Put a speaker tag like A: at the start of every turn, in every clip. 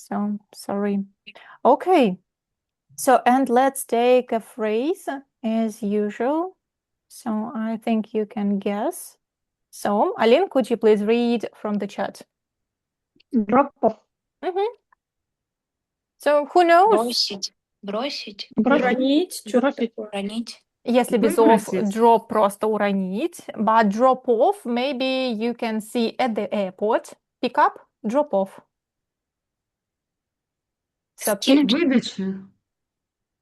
A: So, sorry. Okay. So, and let's take a phrase as usual. So, I think you can guess. So, Aline, could you please read from the chat?
B: Drop off.
A: So, who knows?
C: Бросить. Бросить.
B: Бросить.
D: Бросить.
C: Уронить.
A: Если без of,
D: Выбросить.
A: drop просто уронить. But drop off, maybe you can see at the airport. Pick up, drop off. So
C: Скинуть.
D: Выдача.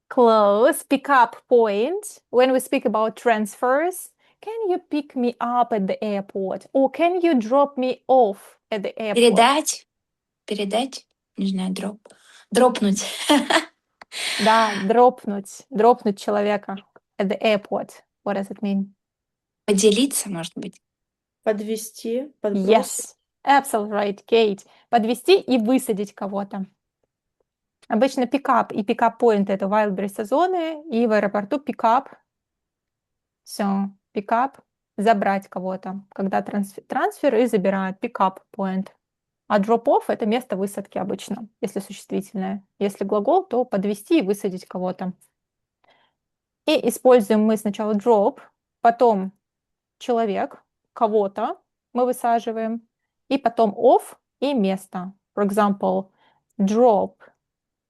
A: close, pick up point. When we speak about transfers, can you pick me up at the airport? Or can you drop me off at the airport?
C: Передать. Передать. Не знаю, дроп. Дропнуть.
A: Да, дропнуть. Дропнуть человека at the airport. What does it mean?
C: Поделиться, может быть.
B: Подвести, подбросить.
A: Yes, absolutely right, Kate. Подвести и высадить кого-то. Обычно pick-up и pick-up point — это wildberries зоны, и в аэропорту pick-up. So, pick-up — забрать кого-то. Когда трансфер и забирают, pick-up point. А drop-off — это место высадки обычно, если существительное. Если глагол, то подвести и высадить кого-то. И используем мы сначала drop, потом человек, кого-то мы высаживаем, и потом off и место. For example, drop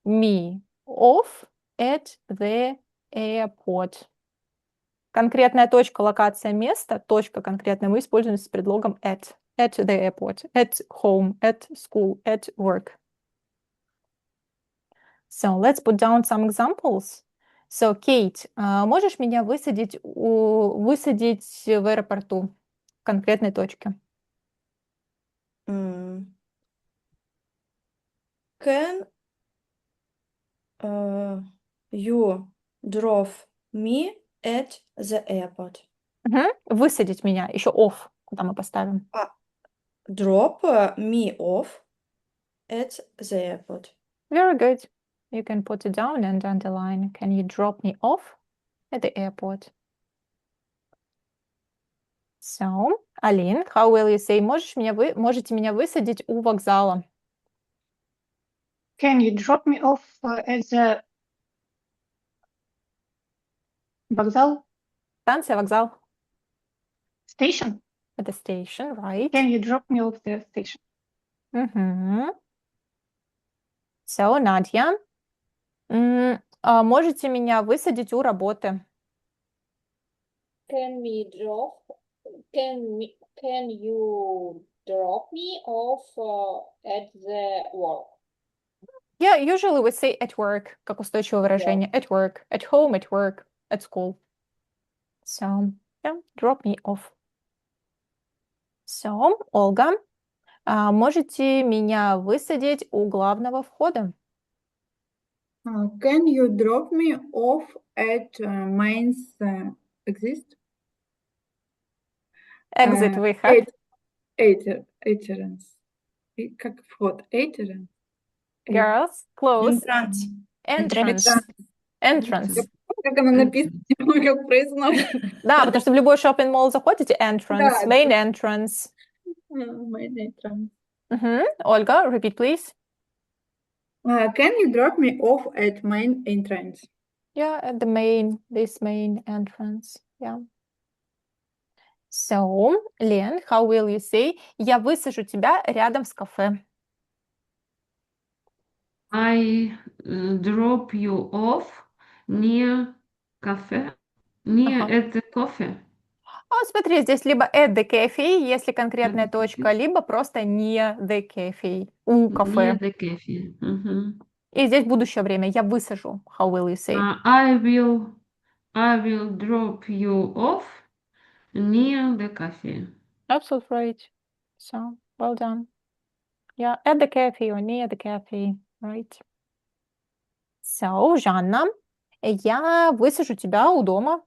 A: me off at the airport. Конкретная точка, локация, место, точка конкретная мы используем с предлогом at. At the airport, at home, at school, at work. So let's put down some examples. So, Kate, можешь меня высадить в аэропорту в конкретной точке?
B: Can you drop me at the airport?
A: Высадить меня, еще off, куда мы поставим?
B: Drop me off at the airport.
A: Very good. You can put it down and underline. Can you drop me off at the airport? So, Aline, how will you say? Можете меня высадить у вокзала?
D: Can you drop me off at the вокзал?
A: Станция, вокзал.
D: Station?
A: At the station, right?
D: Can you drop me off the station?
A: So, Надя, можете меня высадить у работы?
E: Can you drop me off at the work?
A: Yeah, usually we say at work, как устойчивое выражение. At work, at home, at work, at school. So, yeah, drop me off. So, Ольга, можете меня высадить у главного входа?
F: Can you drop me off at main exit?
A: Exit, выход.
F: Entrance. Как вход? Entrance.
A: Girls, close.
C: Entrance.
A: Entrance.
F: Как оно написано, не могу как произносить.
A: Да, потому что в любой shopping mall заходите, entrance,
F: Да,
A: main entrance.
F: Main entrance.
A: Ольга, repeat, please.
F: Can you drop me off at main entrance?
A: Yeah, at this main entrance. Yeah. So, Лен, how will you say? Я высажу тебя рядом с кафе.
D: I drop you off near cafe. Near at the coffee.
A: Смотри, здесь либо at the cafe, если конкретная точка, либо просто near the cafe, у кафе.
D: Near the cafe.
A: И здесь будущее время. Я высажу. How will you say?
D: I will drop you off near the cafe.
A: Absolutely right. So, well done. Yeah, at the cafe or near the cafe, right? So, Жанна, я высажу тебя у дома.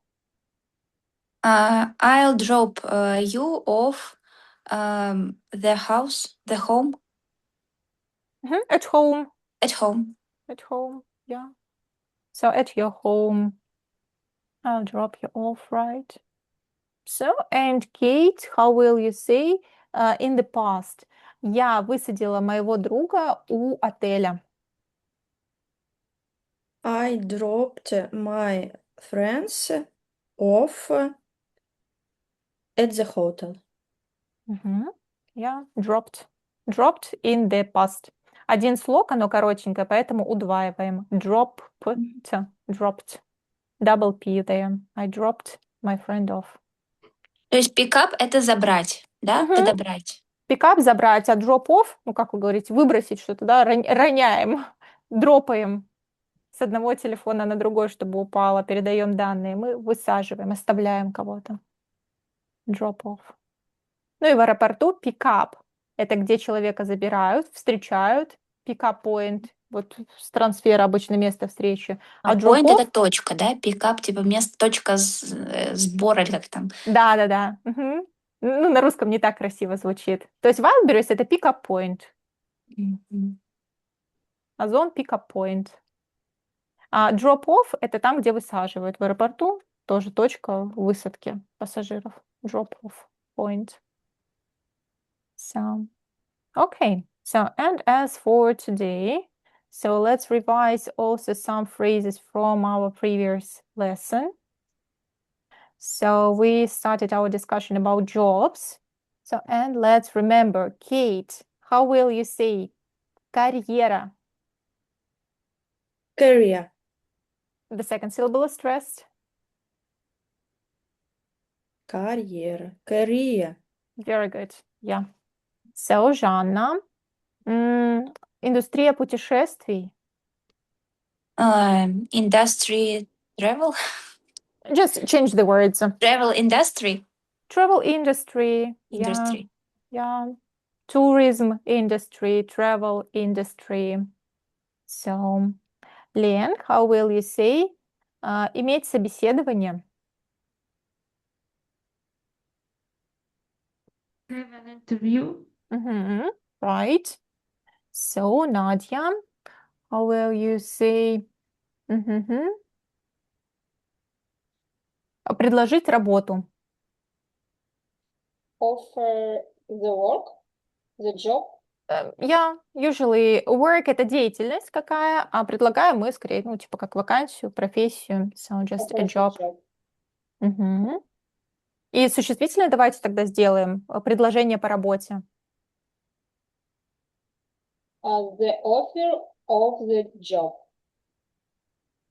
C: I'll drop you off the house, the home.
A: At home.
C: At home.
A: At home, yeah. So, at your home, I'll drop you off, right? So, and Kate, how will you say in the past? Я высадила моего друга у отеля.
B: I dropped my friends off at the hotel.
A: Мгм. Я dropped. Dropped in the past. Один слог, оно коротенькое, поэтому удваиваем. Dropped. Dropped. Double P there. I dropped my friend off.
C: То есть pick up — это забрать, да?
A: Мгм.
C: Подобрать.
A: Пикап забрать, а drop off, ну, как вы говорите, выбросить что-то, да, роняем, дропаем с одного телефона на другой, чтобы упало, передаем данные, мы высаживаем, оставляем кого-то. Drop off. Ну и в аэропорту пикап. Это где человека забирают, встречают. Пикап point. Вот с трансфера обычно место встречи. А drop
C: Point — это
A: off?
C: точка, да? Pick up — типа место, точка сбора, или как там.
A: Да-да-да. Мгм. Ну, на русском не так красиво звучит. То есть Wildberries — это пикап point.
C: Мгм.
A: Озон пикап point. А drop off — это там, где высаживают. В аэропорту тоже точка высадки пассажиров. Drop off point. So, okay. So, and as for today, so let's revise also some phrases from our previous lesson. So we started our discussion about jobs. So, and let's remember, Kate, how will you say карьера?
B: Career.
A: The second syllable is stressed.
B: Career. Career.
A: Very good. Yeah. So, Жанна, индустрия путешествий.
C: Industry, travel.
A: Just change the words.
C: Travel industry.
A: Travel industry. Yeah.
C: Industry.
A: Yeah. Tourism industry, travel industry. So, Лен, how will you say иметь собеседование?
D: Have an interview.
A: Мгм. Right. So, Надя, how will you say мгм, предложить работу?
E: Offer the work, the job,
A: Я usually work — это деятельность какая, а предлагаем мы скорее, ну, типа как вакансию, профессию. So just a
E: offer the
A: job.
E: job.
A: Мгм. И существительное давайте тогда сделаем. Предложение по работе.
E: The offer of the job.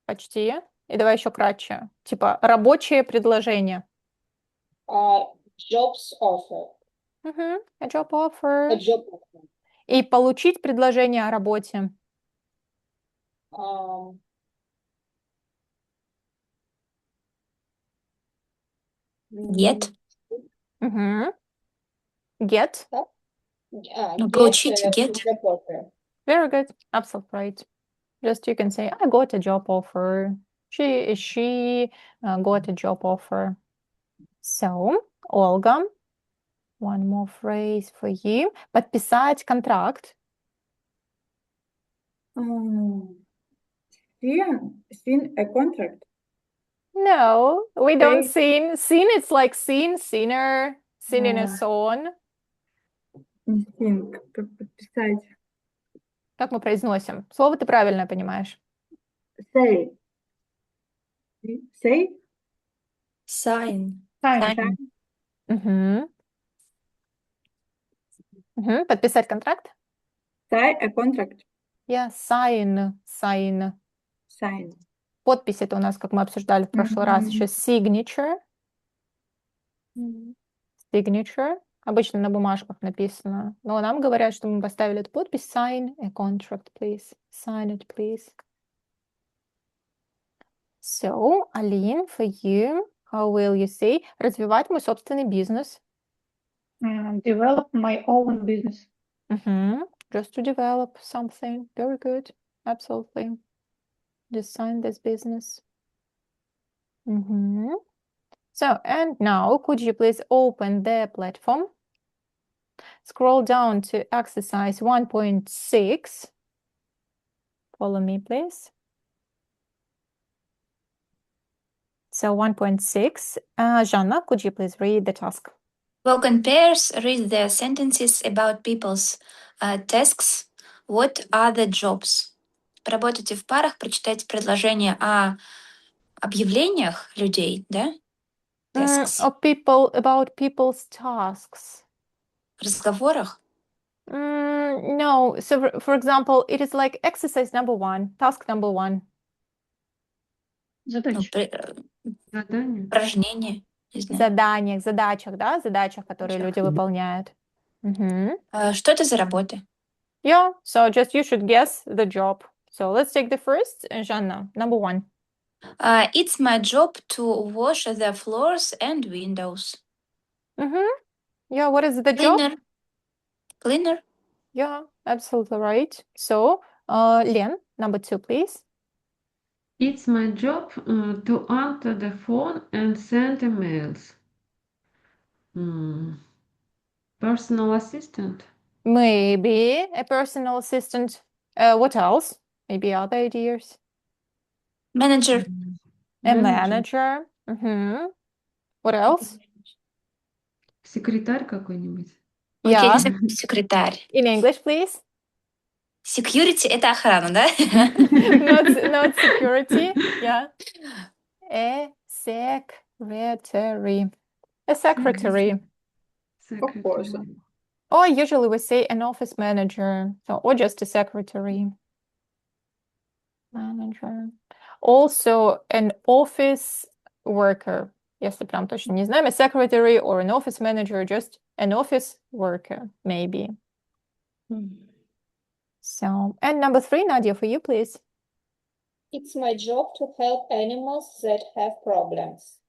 A: Почти. И давай еще кратче. Типа рабочее предложение.
E: Jobs offer.
A: Мгм. A job
E: A
A: offer.
E: job offer.
A: И получить предложение о работе.
E: Um,
C: Get.
A: Мгм. Get.
C: Ну,
E: Get
C: получить
E: the
C: get.
E: job offer.
A: Very good. Absolutely right. Just you can say, I got a job offer. She got a job offer. So, Olga, one more phrase for you. Подписать контракт.
F: Sign a contract.
A: No, we don't
F: Say.
A: sing. Sing, it's like sing, sinner, singing a
F: А.
A: song.
F: Sign. Как подписать?
A: Как мы произносим? Слово ты правильно понимаешь.
F: Say. Say.
B: Sign.
F: Sign.
C: Sign.
A: Мгм. Мгм. Подписать контракт?
F: Sign a contract.
A: Я sign, sign.
F: Sign.
A: Подпись — это у нас, как мы обсуждали в прошлый раз, еще signature. Signature. Обычно на бумажках написано. Но нам говорят, что мы поставили эту подпись. Sign a contract, please. Sign it, please. So, Aline, for you, how will you say развивать мой собственный бизнес?
F: Develop my own business.
A: Just to develop something. Very good. Absolutely. Design this business. So, and now, could you please open the platform? Scroll down to exercise 1.6. Follow me, please. So 1.6. Жанна, could you please read the task?
C: Walk in pairs, read the sentences about people's tasks. What are the jobs? Поработайте в парах, прочитайте предложения о объявлениях людей, да? Tasks.
A: About people's tasks.
C: Разговорах.
A: No. So, for example, it is like exercise number 1, task number 1.
C: Ну,
D: Задача. Задание.
C: упражнения. Не знаю.
A: Задачах, да? Задачах, которые люди выполняют.
C: Что это за работа?
A: Yeah, so just you should guess the job. So let's take the first, Жанна, number 1.
C: It's my job to wash the floors and windows.
A: Yeah, what is the job?
C: Cleaner. Cleaner.
A: Yeah, absolutely right. So, Len, number 2, please.
D: It's my job to answer the phone and send emails. Personal assistant.
A: Maybe a personal assistant. What else? Maybe other ideas.
C: Manager.
A: A manager. What else?
D: Секретарь какой-нибудь.
C: Окей,
A: Yeah.
C: не секретарь.
A: In English, please.
C: Security — это охрана, да?
A: Not security. Yeah. A secretary. A secretary.
F: Of course.
A: Or usually we say an office manager, or just a secretary. Manager. Also an office worker. Если прям точно не знаем, a secretary or an office manager, just an office worker, maybe. So, and number 3, Nadia, for you, please.
E: It's my job to help animals that have problems.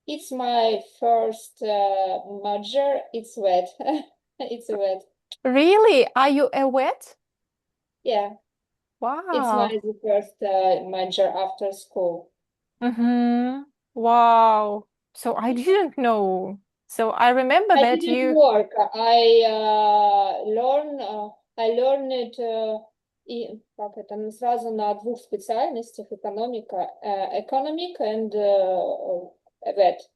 E: It's my first merger. It's wet. It's wet.
A: Really? Are you a vet?
E: Yeah, it's
A: Wow.
E: the first merger after school.
A: Wow. So I didn't know. So I remember
E: I
A: that
E: didn't
A: you...
E: work. I learned it как это, сразу на 2 специальностях: economic and vet.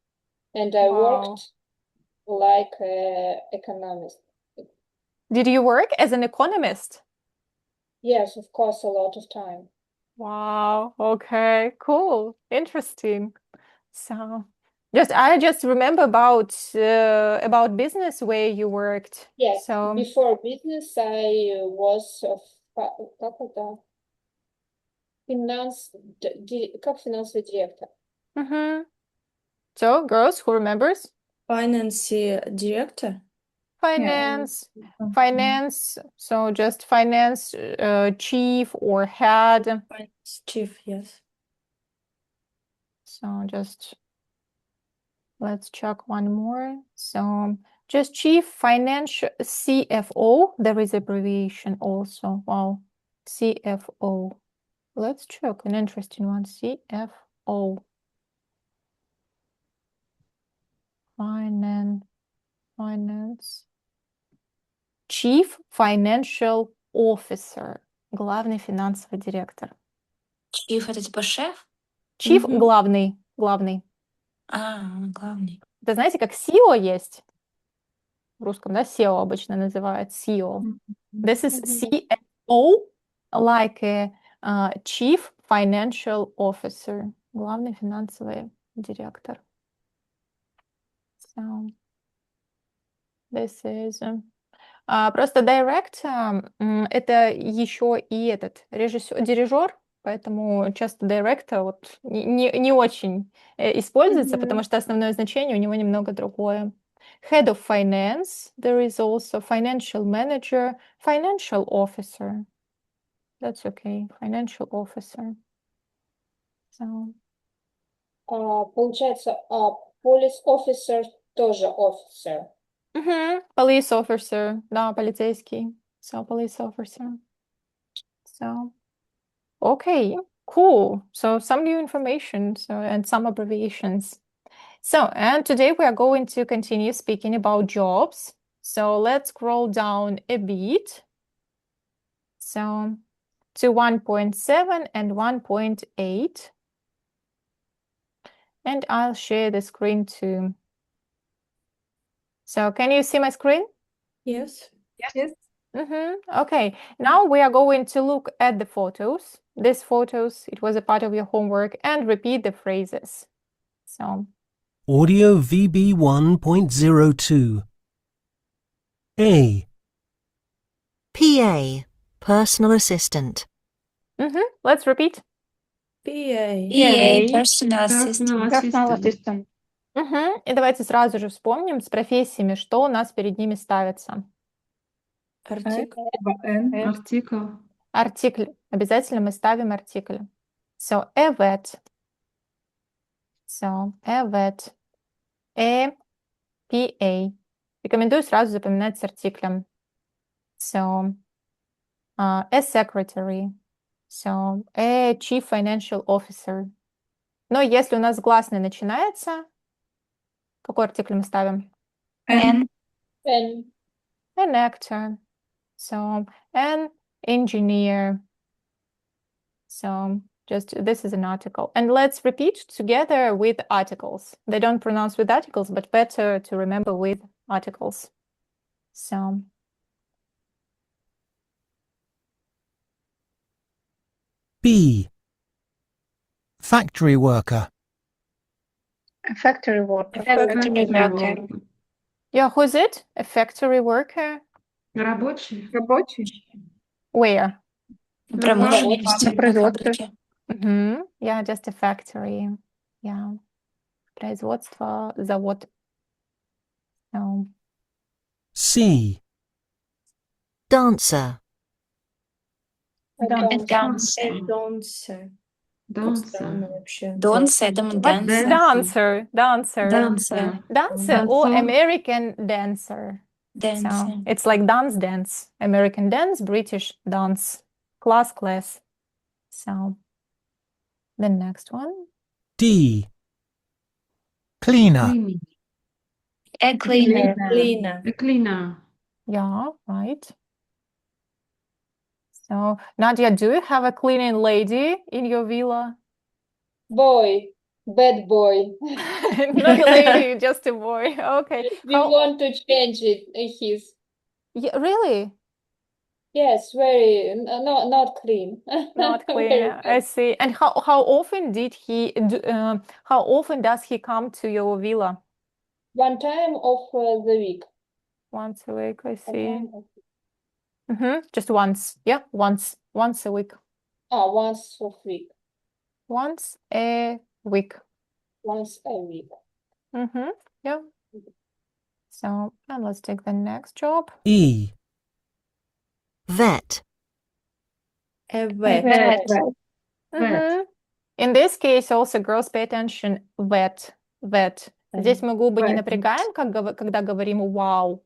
E: And I
A: Wow.
E: worked like economist.
A: Did you work as an economist?
E: Yes, of course, a lot of time.
A: Wow. Okay. Cool. Interesting. So, I just remember about business where you worked.
E: Yes,
A: So,
E: before business, I was как это? Как финансовый директор.
A: so girls, who remembers?
B: Finance director.
A: Finance. So just finance chief or head.
B: Finance chief, yes.
A: So just let's check one more. So just chief financial CFO. There is abbreviation also. Wow, CFO. Let's check an interesting one. CFO. Finance. Chief Financial Officer. Главный финансовый директор.
C: Chief — это типа шеф?
A: Chief главный.
C: Главный.
A: Это знаете, как CEO есть в русском, да? SEO обычно называют CEO. This is CFO, like a Chief Financial Officer. Главный финансовый директор. So, this is... Просто direct это еще и дирижер, поэтому часто direct вот не очень используется, потому что основное значение у него немного другое. Head of finance, there is also financial manager, financial officer. That's okay, financial officer. So.
E: Получается, police officer тоже officer.
A: Police officer, да, полицейский. So, police officer. So, okay, cool. So, some new information and some abbreviations. So, and today we are going to continue speaking about jobs. So, let's scroll down a bit. So, to 1.7 and 1.8. And I'll share the screen too. So can you see my screen?
B: Yes.
F: Yes.
A: Okay, now we are going to look at the photos. These photos, it was a part of your homework, and repeat the phrases. So,
G: Audio VB 1.02. A.
H: PA, personal assistant.
A: let's repeat.
B: PA.
C: EA, personal assistant.
D: Personal assistant.
A: И давайте сразу же вспомним с профессиями, что у нас перед ними ставится.
B: Артикль.
F: N.
D: Артикл.
A: Артикль. Обязательно мы ставим артикль. So, a vet. So, a vet. A PA. Рекомендую сразу запоминать с артиклем. So, a secretary. So, a chief financial officer. Но если у нас гласный начинается, какой артикль мы ставим?
C: N.
E: N.
A: An actor. So, an engineer. So, just this is an article. And let's repeat together with articles. They don't pronounce with articles, but better to remember with articles. So,
G: B. Factory worker.
D: Factory
C: Factory
D: worker.
C: worker.
A: yeah, who's it? A factory worker?
D: Рабочий.
F: Рабочий.
A: Where?
C: В промышленности,
D: На
C: на
D: производстве.
C: фабрике.
A: Yeah, just a factory. Yeah. Производство, завод. So,
G: C.
H: Dancer.
C: A dancer.
B: Dancer. Как
D: Dancer.
B: странно вообще.
C: Dancer, я думаю, dancer.
A: dancer, dancer.
C: Dancer.
A: Dancer or
D: Dancer.
A: American dancer. So
C: Dancer.
A: it's like dance. American dance, British dance. Class. So the next one.
G: D. Cleaner.
D: Cleaning.
C: A cleaner.
B: Cleaner.
D: A cleaner.
A: Yeah, right. So Nadia, do you have a cleaning lady in your villa?
E: Boy. Bad boy.
A: Not a lady, just a boy. Okay.
E: We
A: How-
E: want to change it. His.
A: Yeah, really?
E: Yes, very not clean.
A: Not
E: Very
A: clean.
E: bad.
A: I see. And how often did he how often does he come to your villa?
E: One time of the week.
A: Once a week, I
E: One
A: see.
E: time of-
A: Just once. Yeah, once a week.
E: once a week.
A: Once a week.
E: Once a week.
A: Yeah. So, and let's take the next job.
G: E.
H: Vet.
B: A vet.
D: Vet.
A: In this case, also, girls, pay attention. Vet. Здесь мы губы не
F: Vet.
A: напрягаем, когда говорим wow,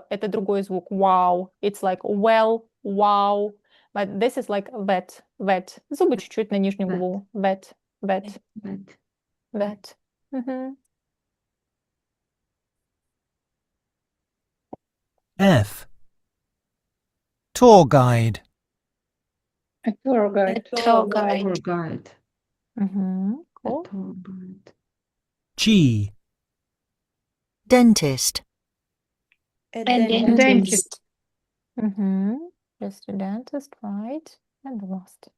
A: это другой звук, wow. It's like well, wow. But this is like vet. Зубы чуть-чуть на нижнюю
D: Vet.
A: губу. Vet.
D: Vet.
G: F. Tour guide.
D: A tour guide.
C: A tour
D: Tour
C: guide.
D: guide. A
A: Cool.
D: tour guide.
G: G.
H: Dentist.
B: A
C: A
B: dentist.
C: dentist.
A: Just a dentist, right? And the last.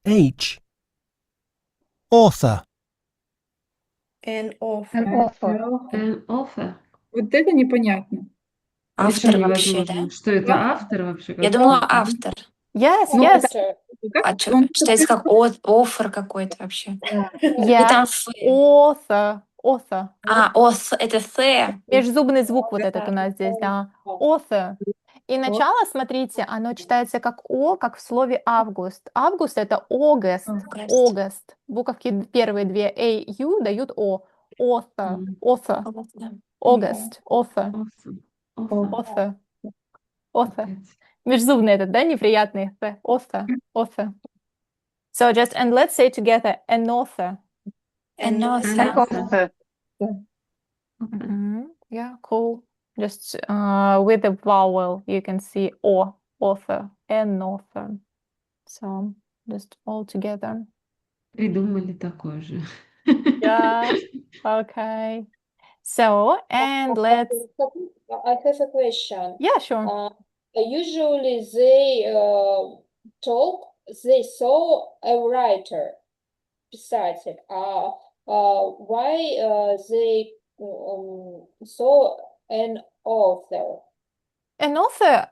G: H. Author.
B: An author.
D: An author.
F: Author.
D: An author.
F: Вот это непонятно.
C: Автор
D: Почему
C: вообще,
D: невозможно?
C: да?
D: Что это автор вообще?
C: Я
D: Какой
C: думала,
D: это?
C: автор.
A: Yes,
F: Ну,
A: yes.
E: Author.
C: А читается как оффер какой-то вообще. И
A: Yeah.
C: там ф.
A: Author.
C: Это th.
A: Межзубный звук вот этот у нас здесь, да. Author. И начало, смотрите, оно читается как О, как в слове август. Август — это August. Буковки первые две A, U дают О. Author. August. Author.
D: Awesome.
A: Межзубный этот, да, неприятный. Author. So just, and let's say together, an author.
C: An
D: An
C: author.
D: author.
A: Yeah, cool. Just with the vowel, you can see O, author, an author. So just all together.
D: Придумали такое же.
A: Yeah, okay. So, and let's,
E: I have a question.
A: yeah, sure.
E: Usually they they saw a writer, писатель. Why they saw an author?
A: An author,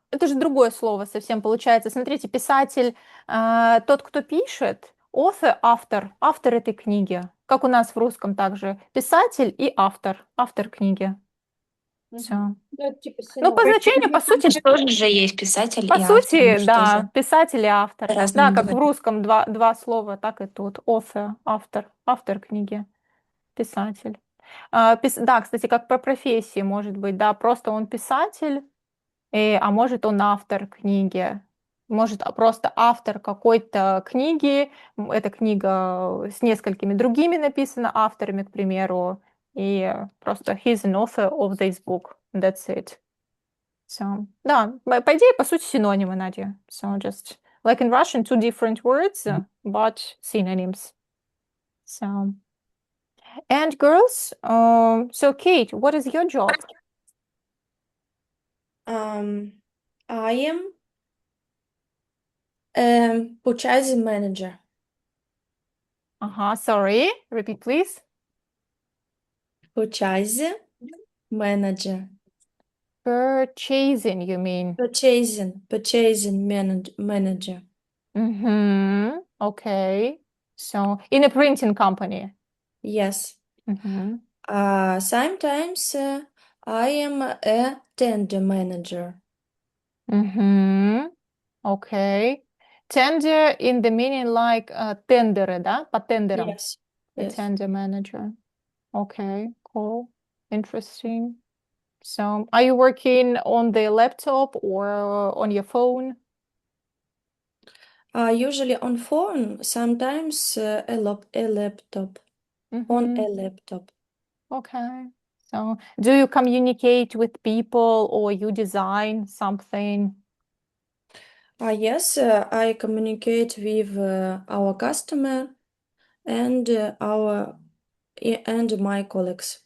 A: это же другое слово совсем получается. Смотрите, писатель, тот, кто пишет, author, автор этой книги. Как у нас в русском также. Писатель и автор книги. Все.
E: Ну, это типа
A: Ну, по
E: синоним.
A: значению, по сути,
C: Тоже же есть писатель
A: по
C: и автор.
A: сути,
C: Ну что
A: да,
C: же,
A: писатель и автор.
C: по-разному
A: Да, как в
C: говорить.
A: русском два слова, так и тут. Author, автор книги, писатель. Да, кстати, как по профессии может быть, да, просто он писатель, а может он автор книги, может просто автор какой-то книги, эта книга с несколькими другими написана авторами, к примеру, и просто he's an author of this book, that's it. So, да, по идее, по сути, синонимы, Надя. So, just like in Russian, two different words, but synonyms. So, and girls, so Kate, what is your job?
B: I am a purchasing manager.
A: Sorry, repeat, please.
B: Purchasing manager.
A: Purchasing, you mean?
B: Purchasing manager.
A: Mm-hmm. Okay. So, in a printing company.
B: Yes.
A: Mm-hmm.
B: Sometimes I am a tender manager.
A: Mm-hmm. Okay. Tender in the meaning like tender, да? По тендерам.
B: Yes.
A: The
B: Yes.
A: tender manager. Okay, cool. Interesting. So, are you working on the laptop or on your phone?
B: Usually on phone, sometimes a laptop. On
A: Mm-hmm.
B: a laptop.
A: Okay. So, do you communicate with people or you design something?
B: Yes, I communicate with our customer and and my colleagues.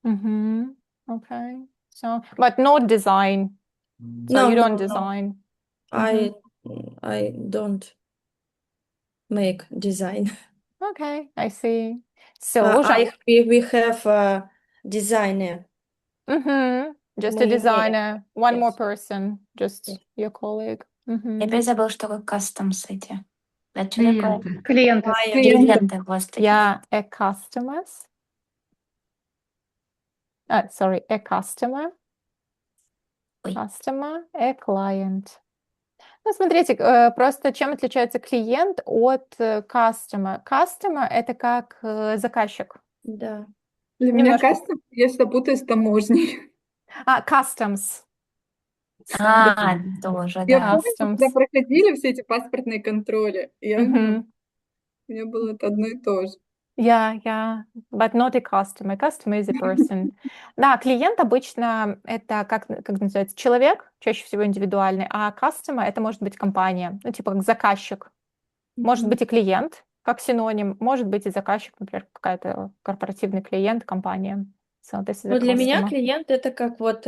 A: Mm-hmm. Okay. So, but not design. So
B: No,
A: you
B: no,
A: don't
B: no.
A: design.
B: I don't make design.
A: Okay, I see. So,
B: We have a designer.
A: just a
B: Мы имеем.
A: designer, one more
B: Yes.
A: person, just
B: Yes.
A: your colleague.
C: Я опять забыл, что такое customs эти. Это что такое?
D: Клиенты.
F: Клиенты.
C: Клиенты, господи.
A: Yeah, a customers. Sorry, a customer.
C: Ой.
A: Customer, a client. Ну, смотрите, просто чем отличается клиент от customer? Customer — это как заказчик.
B: Да.
F: Для меня
A: Немножко.
F: кажется, я что путаю с таможней.
A: Customs.
C: Тоже,
F: Я
C: да.
F: помню, когда
A: Customs.
F: проходили все эти паспортные контроли, у
A: Мгм.
F: меня было это одно и то же.
A: Yeah, but not a customer. Customer is a person. Да, клиент обычно это как называется, человек, чаще всего индивидуальный, а customer — это может быть компания, ну, типа как заказчик. Может
B: Мгм.
A: быть и клиент, как синоним, может быть и заказчик, например, какая-то корпоративный клиент, компания. So this is a
B: Ну, для меня
A: customer.
B: клиент это как вот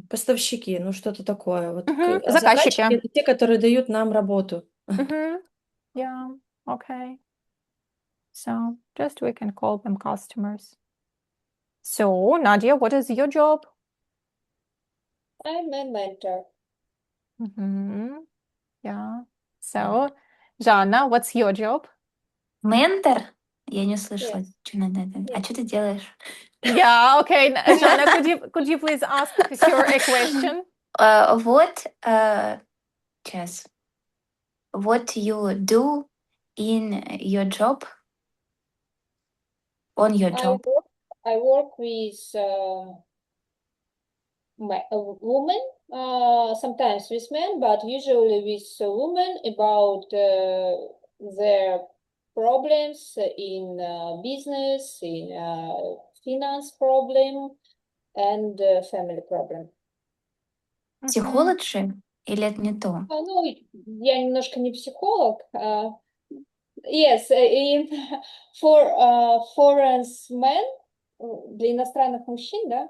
B: поставщики, ну что-то такое. Вот
A: Мгм,
B: заказчики
A: заказчики.
B: это те, которые дают нам работу.
A: Мгм. Yeah, okay. So just we can call them customers. So, Nadia, what is your job?
E: I'm a mentor.
A: Mm-hmm. Yeah. So, Жанна, what's your job?
C: Ментор? Я не услышала.
E: Yes.
C: Что надо это? А
E: Yes.
C: что ты делаешь?
A: Yeah, okay. Жанна, could you please ask her a question?
C: What, сейчас. What you do in your job? On your job?
E: I work with women, sometimes with men, but usually with women about their problems in business, in finance problem, and family problem.
A: Мгм.
C: Психологи? Или это не то?
E: Ну, я немножко не психолог, Yes, for foreign men, для иностранных мужчин, да?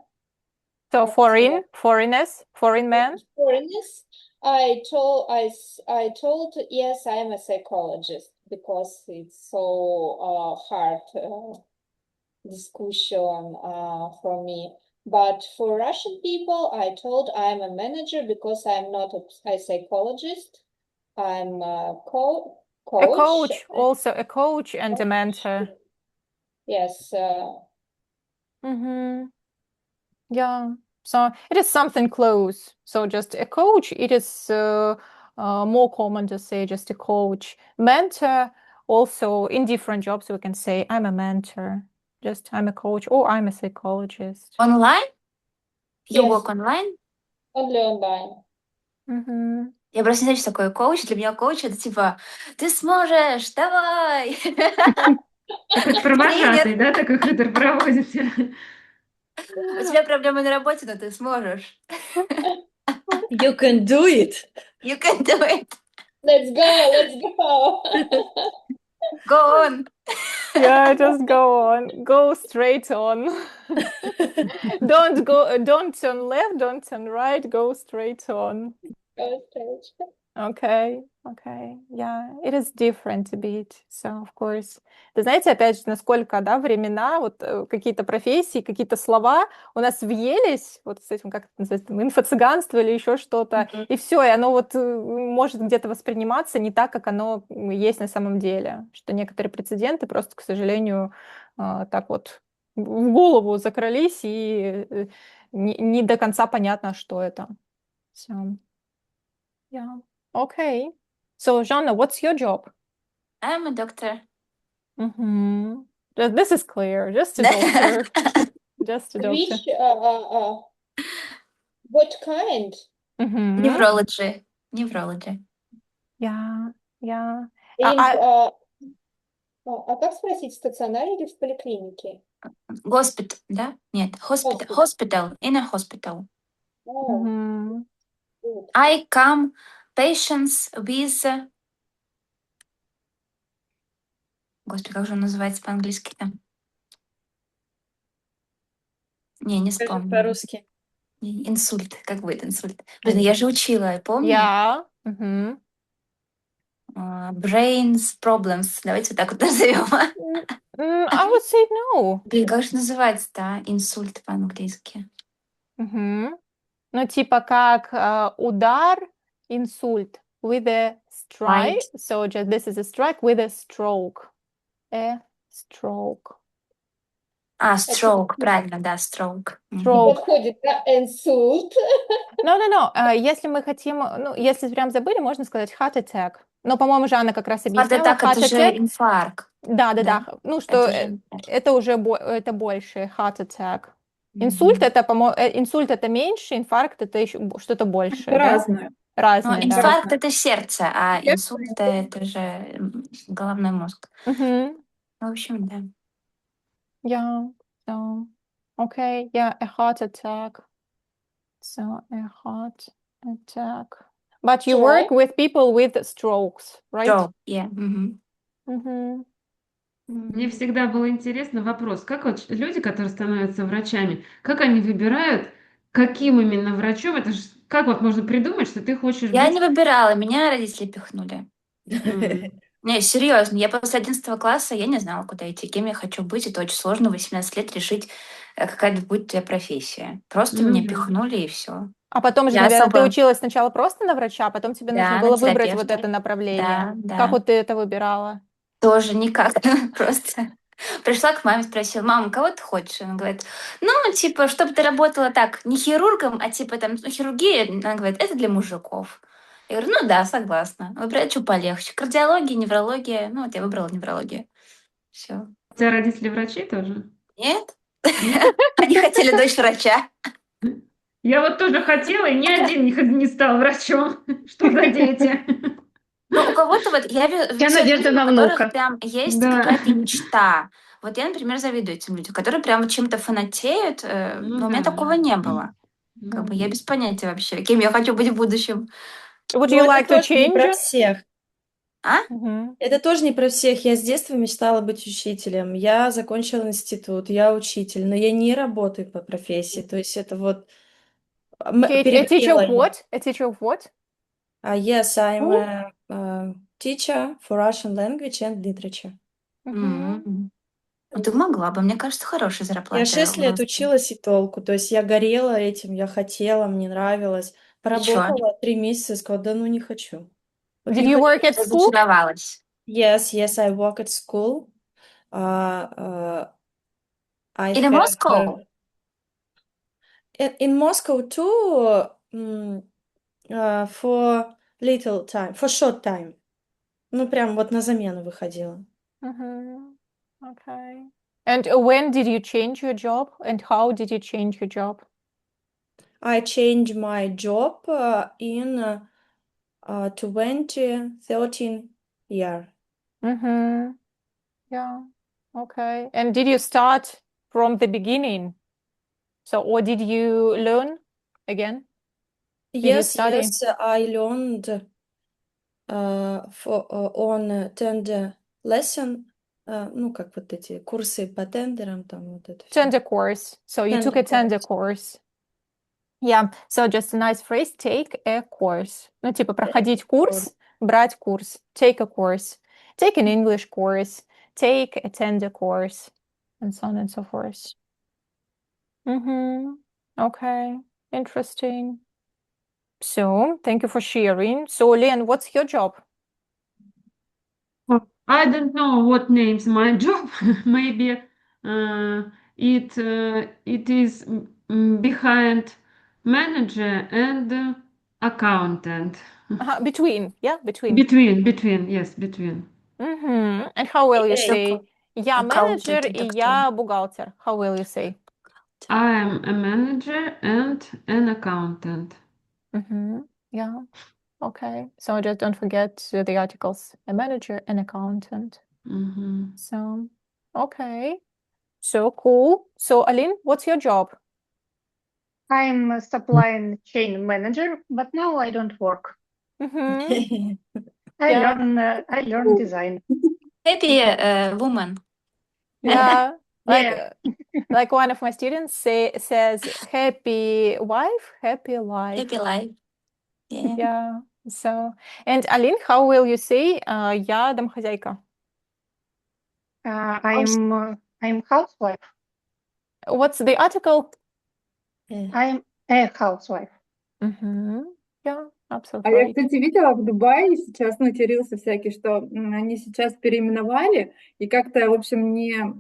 A: So
E: Как сказать?
A: foreign men.
E: Foreigners, I told yes, I'm a psychologist because it's so hard discussion for me. But for Russian people, I told I'm a manager because I'm not a psychologist. I'm a
A: A
E: coach.
A: also a coach and a mentor.
E: Yes.
A: Mm-hmm. Yeah. So it is something close. So just a coach, it is more common to say just a coach. Mentor, also in different jobs, we can say I'm a mentor, just I'm a coach, or I'm a psychologist.
C: Онлайн? You
E: Yes,
C: work online?
E: only online.
A: Mm-hmm.
C: Я просто не знаю, что такое коуч. Для меня коуч — это типа «ты сможешь, давай!»
D: Такой
C: Тренер,
D: провожатый, да, такой, который проводит.
C: у тебя проблемы на работе, но ты сможешь.
B: You can do it.
C: You can do it.
E: Let's go.
C: Go on.
A: Yeah, just go on. Go straight on. Don't turn left, don't turn right, go straight on.
E: Go straight.
A: Okay, yeah, it is different a bit, so of course. Ты знаете, опять же, насколько, да, времена, вот какие-то профессии, какие-то слова у нас въелись, вот с этим, как это называется, там, инфо-цыганство или еще что-то, и все, и оно вот может где-то восприниматься не так, как оно есть на самом деле, что некоторые прецеденты просто, к сожалению, так вот в голову закрались, и не до конца понятно, что это. So, yeah. Okay. So, Жанна, what's your job?
C: I'm a doctor.
A: Mm-hmm. This is clear. Just a doctor. Just a doctor.
E: Which, what kind?
A: Mm-hmm.
C: Неврологи. Неврологи.
A: Yeah, yeah.
E: А как спросить, в стационаре или в поликлинике?
C: Госпиталь, да? Нет, hospital.
E: Hospital.
C: Hospital. In a hospital.
E: О,
A: Mm-hmm.
E: good.
C: I come patients with... Господи, как же он называется по-английски-то? Не
B: Скажи
C: вспомню.
B: по-русски.
C: Инсульт. Как будет инсульт? Блин, я же учила, я помню.
A: Yeah. Mm-hmm.
C: Brains problems. Давайте вот так вот назовем.
A: I would say no.
C: Блин, как же называется-то, а? Инсульт по-английски.
A: Mm-hmm. Ну, типа как удар, инсульт. With a strike.
C: Right.
A: So just this is a strike with a stroke. A stroke.
C: Stroke, правильно, да, stroke.
E: Не
A: Stroke.
E: подходит, да? Инсульт.
A: No. Если мы хотим, ну, если прям забыли, можно сказать heart attack. Но, по-моему, Жанна как раз
C: Heart
A: объясняла.
C: attack — это же инфаркт.
A: Да.
C: Да.
A: Ну, что
C: Это же...
A: это уже это больше heart attack. Инсульт это, по-моему, инсульт это меньше, инфаркт это еще что-то большее, да?
F: Разное.
C: Ну,
A: Разные, да.
C: инфаркт — это сердце, а
F: Сердце,
C: инсульт — это же головной мозг.
A: Мгм.
C: В общем, да.
A: Yeah. So, okay. Yeah, a heart attack. So, a heart attack. But you work
E: Stroke.
A: with people with strokes, right?
C: Stroke, yeah. Мгм.
A: Мгм.
D: Мне всегда было интересно вопрос, как вот люди, которые становятся врачами, как они выбирают, каким именно врачом, это ж как вот можно придумать, что ты хочешь
C: Я
D: быть...
C: не выбирала, меня родители пихнули.
D: М.
C: Не, серьезно, я после 11 класса, я не знала, куда идти, кем я хочу быть. Это очень сложно в 18 лет решить, какая будет твоя профессия. Просто меня
D: Мгм.
C: пихнули, и все.
A: А потом же,
C: Я
A: наверное, ты
C: особо...
A: училась сначала просто на врача, а потом тебе нужно
C: Да,
A: было
C: на
A: выбрать вот
C: терапевта.
A: это направление.
C: Да.
A: Как вот ты это выбирала?
C: Тоже никак. Просто пришла к маме, спросила: мама, кого ты хочешь? Она говорит: ну, типа, чтобы ты работала так, не хирургом, а типа там хирургия. Она говорит: это для мужиков. Я говорю: ну да, согласна. Выбирать что полегче. Кардиология, неврология. Ну, вот я выбрала неврологию. Все.
D: У тебя родители врачи тоже?
C: Нет? Они хотели дочь врача.
D: Я вот тоже хотела, и ни один не стал врачом. Что за дети?
C: Ну, у кого-то вот я видела
B: надежда
C: людей,
B: на
C: у которых
B: внука.
C: прям есть
D: Да.
C: какая-то мечта. Вот я, например, завидую этим людям, которые прям чем-то фанатеют.
D: Ну
C: Но у меня
D: да.
C: такого не было. Как бы я без понятия вообще, кем я хочу быть в будущем.
A: Would
B: Ну,
A: you
B: это
A: like to
B: тоже не
A: change?
B: про всех.
C: А?
A: Мгм.
B: Это тоже не про всех. Я с детства мечтала быть учителем. Я закончила институт, я учитель, но я не работаю по профессии. То есть это вот
A: Kate, a teacher
B: перегорела
A: of
B: я.
A: what? A teacher of what?
B: Yes, I'm
A: Who?
B: a teacher for Russian language and literature.
A: Мгм.
C: Ну, ты могла бы, мне кажется, хорошая
B: Я
C: зарплата
B: 6
C: в
B: лет
C: Росте.
B: училась и толку. То есть я горела этим, я хотела, мне нравилось.
C: И чё?
B: Поработала 3 месяца и сказала, да ну не хочу. Вот
A: Did
B: не
A: you
B: хочу.
A: work at school?
C: Разочаровалась.
B: Yes, I work at school. Uh, I
C: Или
B: have
C: Moscow?
B: in Moscow too, for little time, for short time. Ну, прям вот на замену выходила.
A: Mhm. Okay. And when did you change your job? And how did you change your job?
B: I changed my job in 2013 year.
A: Mm-hmm. Yeah. Okay. And did you start from the beginning? So, or did you learn again? Did you study?
B: Yes, I learned on tender lesson, ну, как вот эти курсы по тендерам, там вот это все.
A: Tender course. So you took
B: Tender
A: a tender
B: course.
A: course. Yeah. So just a nice phrase. Take a course. Ну, типа проходить курс, брать курс. Take a course. Take an English course. Take a tender course. And so on and so forth. Mm-hmm. Okay. Interesting. So thank you for sharing. So Len, what's your job?
D: Oh, I don't know what names my job. Maybe it is behind manager and accountant.
A: Between, yeah, between.
D: Between, yes, between.
A: Mm-hmm. And how will you
B: Hey.
A: say? Я менеджер
C: Аккаунтент
A: и
C: это кто?
A: я бухгалтер. How will you say?
D: I am a manager and an accountant.
A: Mm-hmm. Yeah. Okay. So just don't forget the articles. A manager, an accountant.
D: Mhm.
A: So, okay. So cool. So Aline, what's your job?
I: I'm a supply chain manager, but now I don't work.
A: Mm-hmm.
I: I
A: Yeah.
I: learn design.
C: Happy woman.
A: Yeah. Like
I: Yeah.
A: like one of my students says happy wife, happy life.
C: Happy life. Yeah.
A: Yeah. So, and Aline, how will you say я домохозяйка?
I: I'm housewife.
A: What's the article?
I: I'm a housewife.
A: Mm-hmm. Yeah,
F: А
A: absolutely
F: я,
A: right.
F: кстати, видела в Дубае сейчас, ну, Кириллсы всякие, что они сейчас переименовали, и как-то, в общем,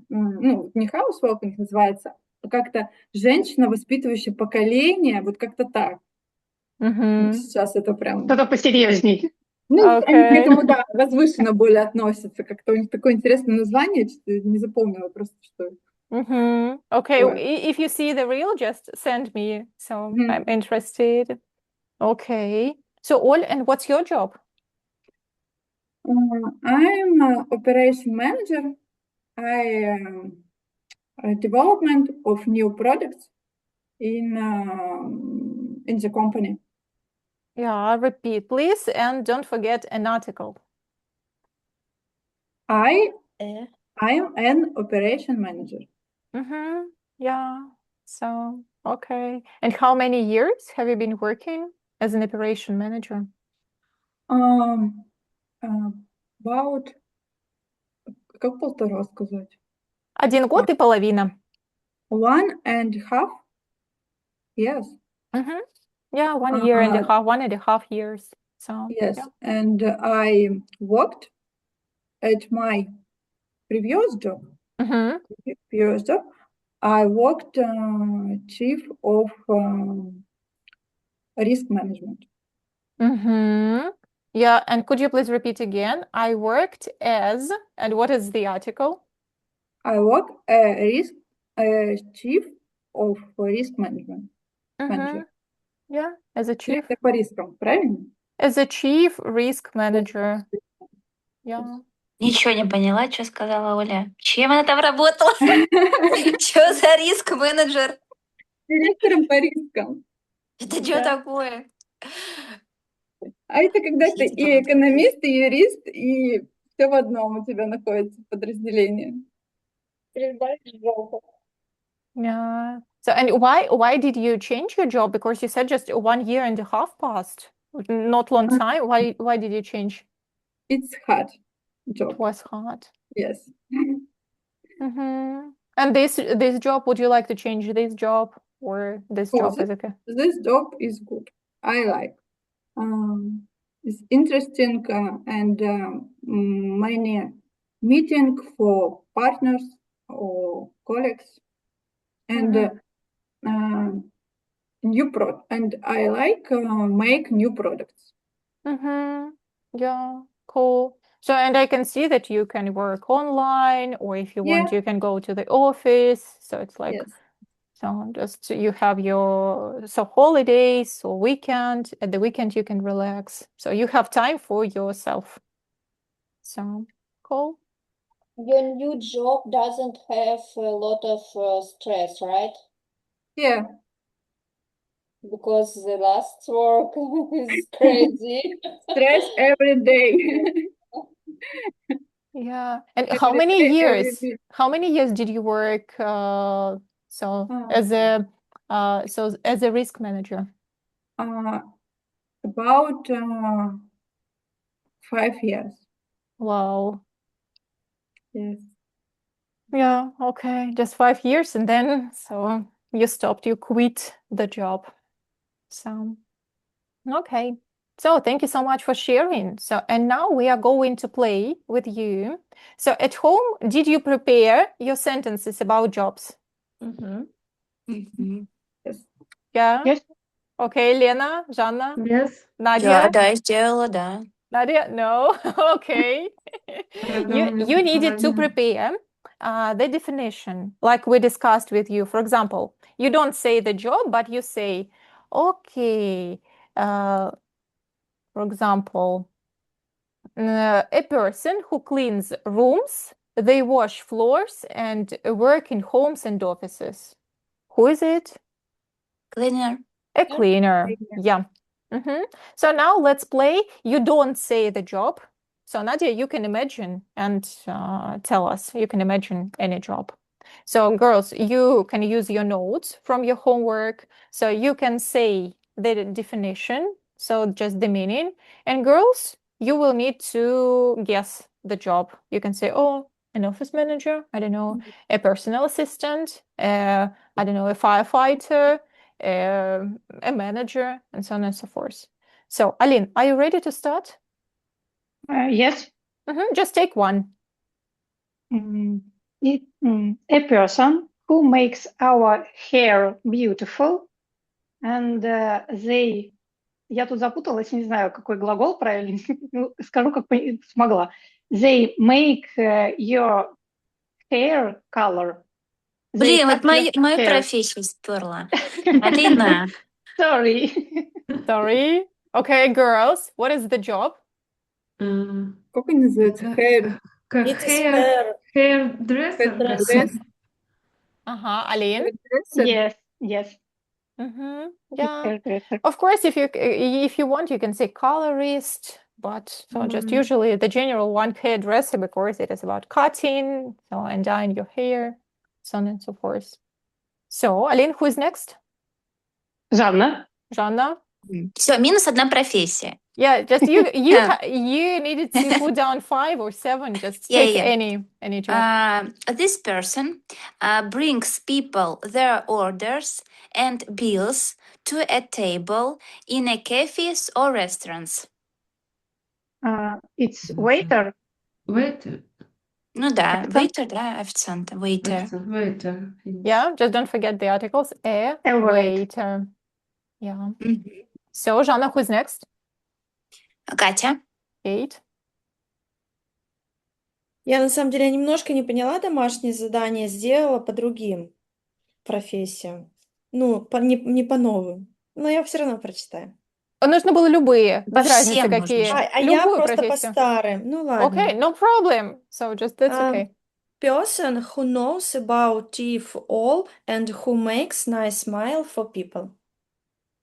F: ну, не хаусворкинг называется, а как-то женщина, воспитывающая поколение, вот как-то так.
A: Mm-hmm.
F: Сейчас это прям...
I: Что-то посерьезней.
F: Ну, они к
A: Okay.
F: этому, да, возвышенно более относятся. Как-то у них такое интересное название, что-то не запомнила просто, что
A: Mm-hmm. Okay,
F: такое.
A: if you see the reel, just send me. So
F: Мгм.
A: I'm interested. Okay. So, Ol, and what's your job?
F: I'm a operation manager. Development of new products in the company.
A: Yeah, repeat, please, and don't forget an article.
F: I'm an operation manager.
A: Mm-hmm. Yeah. So, okay. And how many years have you been working as an operation manager?
F: About, как полтора сказать?
A: 1 год и половина.
F: 1.5 years.
A: Mm-hmm. Yeah, 1 year and a half, 1.5 years. So,
F: Yes,
A: yeah.
F: and I worked at my previous job.
A: Mm-hmm.
F: I worked chief of risk management.
A: Mm-hmm. Yeah, and could you please repeat again? I worked as, and what is the article?
F: I work chief of risk management.
A: Mm-hmm.
F: Manager.
A: Yeah, as a chief.
F: Директор по рискам, правильно?
A: As a chief risk manager. Yeah.
C: Ничего не поняла, что сказала Оля. Чем она там работала? Что за риск-менеджер?
F: Директором по рискам.
C: Это что
A: Yeah.
C: такое?
F: А это когда ты и
C: Действительно.
F: экономист, и юрист, и все в одном у тебя находится подразделение.
A: Yeah. So, and why did you change your job? Because you said just 1 year and a half passed, not long time. Why did you change?
F: It's hard
A: It
F: job.
A: was hard.
F: Yes.
A: Mm-hmm. And this job, would you like to change this job, or this
F: Oh,
A: job is okay?
F: This job is good. I like. It's interesting and many meeting for partners or colleagues and and I like make new products.
A: Mm-hmm. Yeah, cool. So, and I can see that you can work online, or if you want,
F: Yeah.
A: you can go to the office. So it's like,
F: Yes.
A: so just you have your holidays or weekend. At the weekend, you can relax. So you have time for yourself. So cool.
E: Your new job doesn't have a lot of stress, right?
F: Yeah.
E: Because the last work is crazy.
F: Stress every day.
A: Yeah. And
F: Every
A: how many
F: day, every
A: years?
F: week.
A: How many years did you work as a risk manager?
F: About 5 years.
A: Wow.
F: Yes.
A: Yeah, okay. Just 5 years, and then so you stopped, you quit the job. So okay. So thank you so much for sharing. So, and now we are going to play with you. So at home, did you prepare your sentences about jobs?
C: Мгм.
F: Yes.
A: Yeah.
I: Yes.
A: Okay, Lena, Жанна,
D: Yes.
C: Да,
A: Nadia.
C: да, сделала, да.
A: Nadia, no. Okay. You needed to prepare the definition, like we discussed with you. For example, you don't say the job, but you say, okay, for example, a person who cleans rooms, they wash floors and work in homes and offices. Who is it?
C: Cleaner.
A: A cleaner. Yeah. So now let's play. You don't say the job. So Nadia, you can imagine and tell us. You can imagine any job. So girls, you can use your notes from your homework. So you can say the definition, so just the meaning. And girls, you will need to guess the job. You can say, oh, an office manager, I don't know, a personal assistant, I don't know, a firefighter, a manager, and so on and so forth. So, Aline, are you ready to start?
I: Yes.
A: Just take one.
I: A person who makes our hair beautiful, and they... Я тут запуталась, не знаю, какой глагол правильный. Ну, скажу, как смогла. They make your hair color. They
C: Блин, вот
I: cut your
C: мою
I: hair.
C: профессию сперла. Алина.
I: Sorry.
A: Sorry. Okay, girls, what is the job?
F: Как он называется? Hair.
D: Как
B: It is hair.
D: hairdresser.
F: Hairdresser.
A: Aline?
F: Hairdresser.
I: Yes.
A: Yeah.
I: Hairdresser.
A: Of course, if you want, you can say colorist, but so just usually the general one, hairdresser, because it is about cutting, so and dyeing your hair, so on and so forth. So, Aline, who is next?
I: Жанна.
A: Жанна?
C: Все, минус одна профессия.
A: Yeah, just you
C: Yeah.
A: you needed to put down 5 or 7. Just
C: Yeah,
A: take
C: yeah.
A: any job.
C: This person brings people their orders and bills to a table in a cafes or restaurants.
I: It's waiter.
D: Waiter.
C: Ну да,
I: Официант.
C: waiter, да, официант, waiter.
D: Waiter.
A: Yeah, just don't forget the articles. A waiter. Yeah. So, Жанна, who's next?
C: Катя.
A: Kate.
B: Я на самом деле немножко не поняла домашнее задание, сделала по другим профессиям. Ну, не по новым. Но я все равно прочитаю.
A: Нужно было любые,
C: По
A: без разницы
C: всем нужно
A: какие.
C: же.
B: А я
A: Любую
B: просто по
A: профессию.
B: старым. Ну ладно.
A: Okay, no problem. So just that's okay.
B: Person who knows about teeth all and who makes nice smile for people.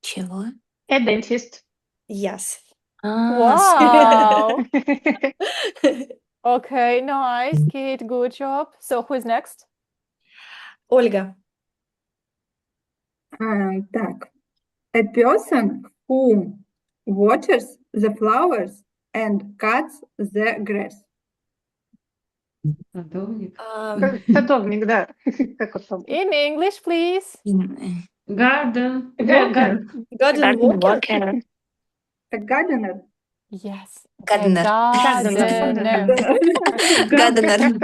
C: Чего?
I: A dentist.
B: Yes.
A: Wow. Okay, nice, Kate. Good job. So who's next?
B: Ольга.
F: Так. A person who waters the flowers and cuts the grass.
D: Садовник.
I: Садовник, да. Как вот там?
A: In English, please.
D: Garden
I: Га-
D: walker.
B: Garden walker.
C: Walker.
F: A gardener.
A: Yes. A
C: Gardener.
A: gardener.
C: Gardener.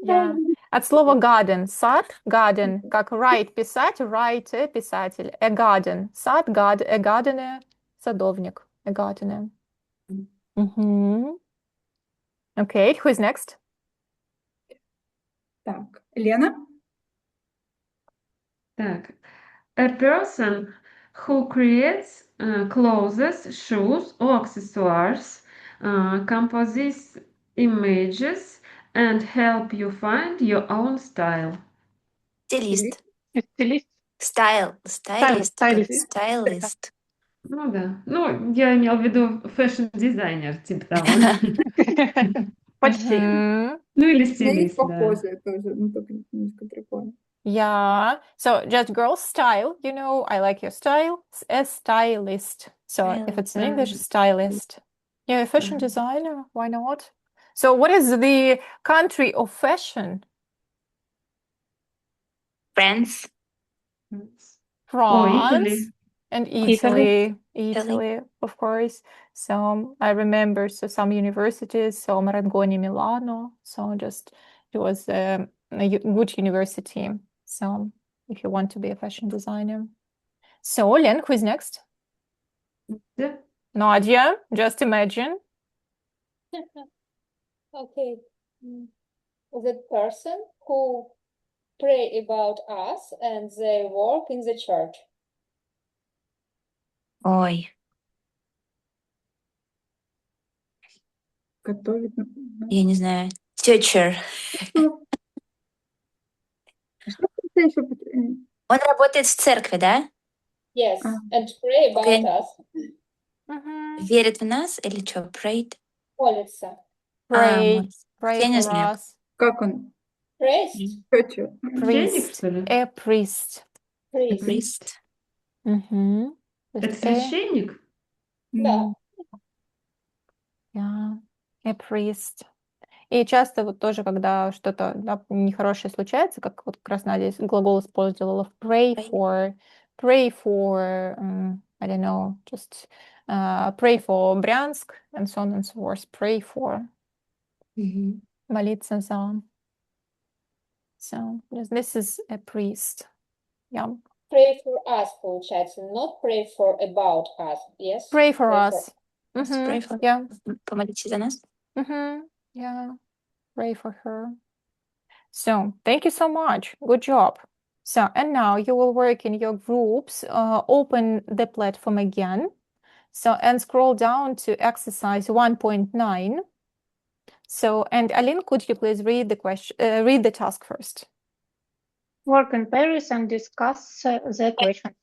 A: Yeah. От слова garden. Сад, garden. Как right писать, right писатель. A garden. Сад, a gardener. Садовник. A gardener. Мгм. Okay, who's next?
F: Так. Лена.
D: Так. A person who creates clothes, shoes, or accessories, composes images, and help you find your own style.
C: Стилист.
I: Стилист.
C: Стайлист.
I: Стайлист.
C: Стайлист.
D: Ну да. Ну, я имел в виду фэшн-дизайнер, типа того.
I: Почти.
A: Мгм.
D: Ну или
F: У меня есть
D: стилист, да.
F: похожие тоже, но только немножко другое.
A: Yeah. So just girls style, I like your style. A stylist. So if it's in English, stylist. Yeah, a fashion designer, why not? So what is the country of fashion?
C: France.
D: Ой,
A: France
D: Italy.
A: and
I: Italy.
A: Italy, of course. So I remember some universities, so Marangoni, Milano. So just it was good university. So if you want to be a fashion designer. So Len, who's next?
D: Да.
A: Nadia, just imagine.
E: Okay. The person who pray about us and they work in the church.
C: Ой.
F: Готовит.
C: Я не знаю. Teacher.
F: Что это еще?
C: Он работает в церкви, да?
E: Yes,
F: Ah.
E: and pray about
C: Okay.
E: us.
A: Mhm.
C: Верит в нас или что? Prayed?
E: Молится.
A: Pray,
C: молится.
A: pray
C: Я не
A: for
C: знаю.
A: us.
F: Как он?
E: Priest.
F: Тетю.
D: Священник, что ли?
A: A priest.
E: Priest.
C: Priest.
A: Мгм. То
D: Это
A: есть
D: священник?
E: Да.
A: yeah, a priest. И часто вот тоже, когда что-то нехорошее случается, как вот как раз Надя глагол использовала pray for, I don't know, just pray for Брянск and so on and so forth. Pray for,
C: Мгм.
A: молиться за. So yes, this is a priest. Yeah.
E: Pray for us, получается. Not pray for about us. Yes?
A: Pray for us.
C: Pray for-
A: Yeah.
C: Помолитесь за нас.
A: Yeah. Pray for her. So thank you so much. Good job. So, and now you will work in your groups. Open the platform again. So, and scroll down to exercise 1.9. So, and Aline, could you please read read the task first?
I: Work in pairs and discuss the questions.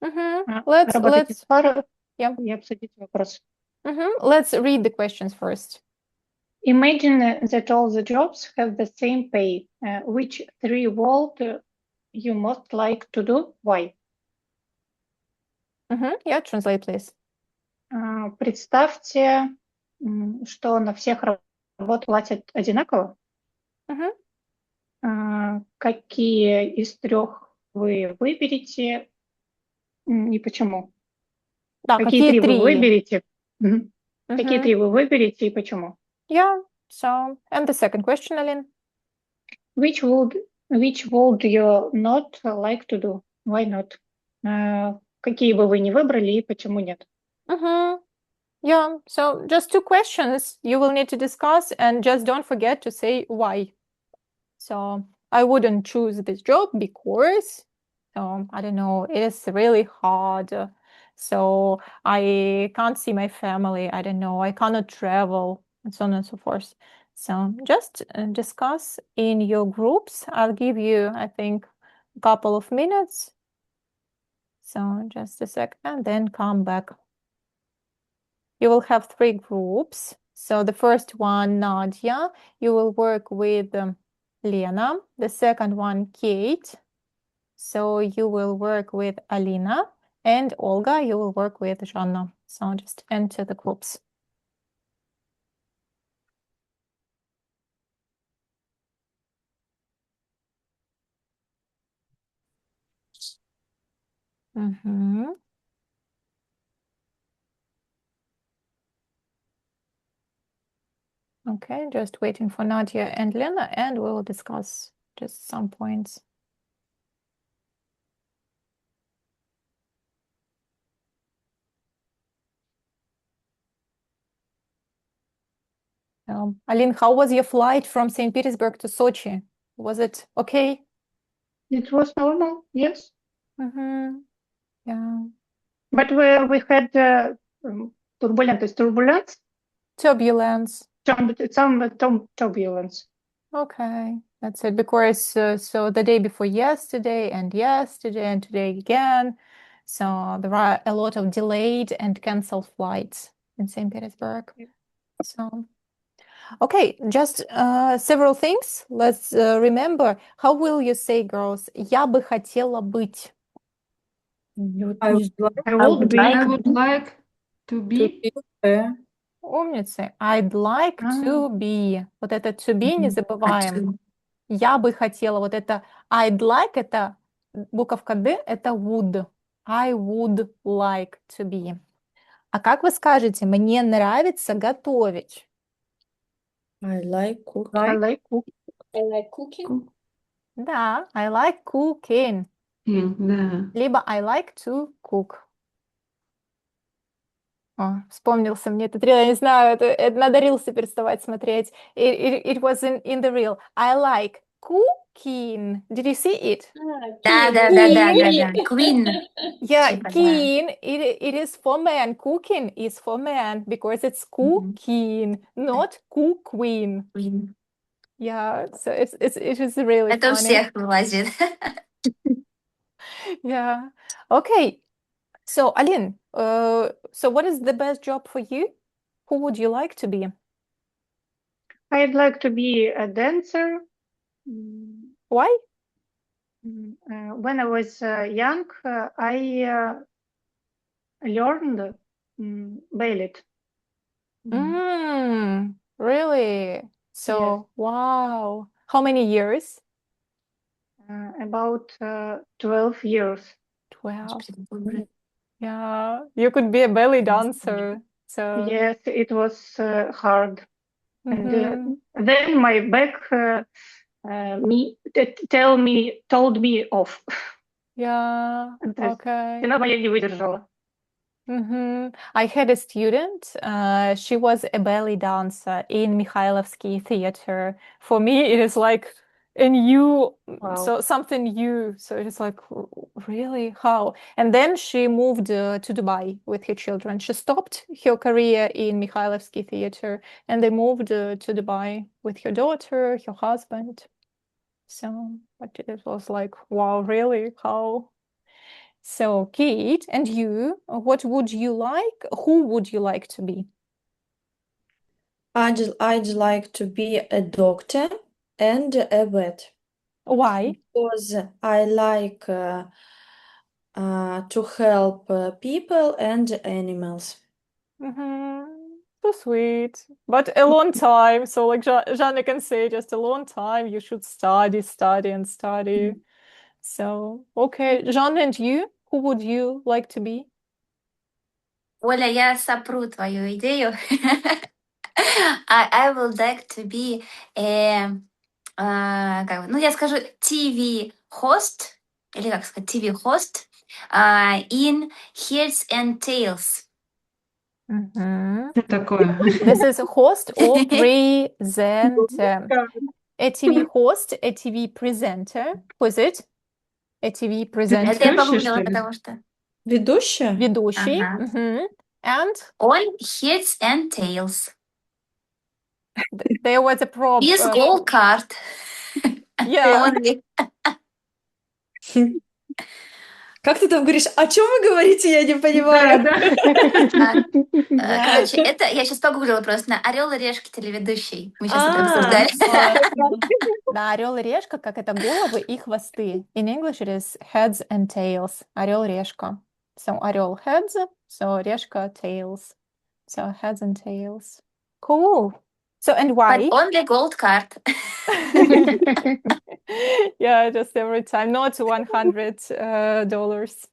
I: Работайте в парах
A: yeah.
I: и обсудите вопрос.
A: Let's read the questions first.
I: Imagine that all the jobs have the same pay. Which three work you most like to do? Why?
A: Yeah, translate, please.
I: Представьте, что на всех работ платят одинаково. Какие из трех вы выберете и почему?
A: Да,
I: какие три вы выберете? Какие три вы выберете и почему?
A: Yeah. So, and the second question, Aline.
I: Which would you not like to do? Why not? Какие бы вы не выбрали и почему нет?
A: Yeah, so just two questions you will need to discuss, and just don't forget to say why. So I wouldn't choose this job because, I don't know, it is really hard. So I can't see my family. I don't know, I cannot travel, and so on and so forth. So just discuss in your groups. I'll give you, I think, a couple of minutes. So just a sec, and then come back. you will have 3 groups. So the first one, Nadia, you will work with Lena. The second one, Kate. So you will work with Alina. And Olga, you will work with Жанна. So just enter the groups. Okay, just waiting for Nadia and Lena, and we'll discuss just some points. Aline, how was your flight from St. Petersburg to Sochi? Was it okay?
I: It was normal, yes.
A: Yeah.
I: But we had turbulence.
A: Turbulence.
I: Some turbulence.
A: Okay, that's it. Because so the day before yesterday and today again. So there are a lot of delayed and canceled flights in St. Petersburg. So, okay, just several things. Let's remember. How will you say, girls? Я бы хотела быть.
F: I would like
I: I would be.
D: I would like to
F: to
D: be.
F: be there.
A: Умницы. I'd like to be. Вот это to be не забываем.
C: to-
A: Я бы хотела. Вот это I'd like, это буковка D, это would. I would like to be. А как вы скажете, мне нравится готовить?
B: I like cooking.
I: I like cook.
E: I like cooking.
A: Да, I like cooking.
D: Да.
A: Либо I like to cook. О, вспомнился мне этот рил, я не знаю, это надо рилсы переставать смотреть. It was in the reel. I like cooking. Did you see it?
C: Да,
E: Keen.
C: да, да, да, да, да. Queen.
A: Yeah,
C: Типа, да.
A: keen, it is for man. Cooking is for man because it's cooking, not cooking.
C: Queen.
A: Yeah, so it is really
C: Это у
A: funny.
C: всех вылазит.
A: Yeah. Okay. So, Aline, so what is the best job for you? Who would you like to be?
I: I'd like to be a dancer.
A: Why?
I: When I was young, I learned ballet.
A: Really? So, wow. How many years?
I: About 12 years.
A: 12. Yeah, you could be a belly dancer. So,
I: Yes, it was hard.
A: mhm.
I: And then my back told me off.
A: Yeah,
I: То есть
A: okay.
I: спина моя не выдержала.
A: I had a student, she was a belly dancer in Mikhailovsky theater. For me, it is like a new,
I: Wow.
A: so something new. So it's like, really? How? And then she moved to Dubai with her children. She stopped her career in Mikhailovsky theater and they moved to Dubai with her daughter, her husband. So, but it was like, wow, really? How? So, Kate, and you, what would you like? Who would you like to be?
B: I'd like to be a doctor and a vet
A: Why?
B: because I like to help people and animals.
A: So sweet. But a long time. So, like Jana can say, just a long time. You should study, study, and study. So, okay. Jean, and you? Who would you like to be?
C: Оля, я сопру твою идею. I would like to be ну, я скажу TV-host, или как сказать, TV-host in Heads and Tails.
D: Что такое?
A: This is host or presenter. A TV host, a TV presenter. Who is it? A TV presenter.
C: Это я
D: Ведущий,
C: погуглила,
D: что ли?
C: потому что...
B: Ведущая?
A: Ведущий.
C: Ага.
A: And
C: On Heads and Tails.
A: there was a problem.
C: With gold card.
A: Yeah.
C: Only.
B: Как ты там говоришь? О чем вы говорите? Я не
D: Да,
B: понимаю.
D: да.
C: А, короче, это я сейчас погуглила просто на Орел и Решки телеведущий. Мы сейчас это
B: А,
C: обсуждали.
A: Да, орел и решка, как это головы и хвосты. In English it is heads and tails. Орел решка. So орел heads, so решка tails. So heads and tails. Cool. So and
C: But
A: why?
C: only gold card.
A: Yeah, just every time, not $100.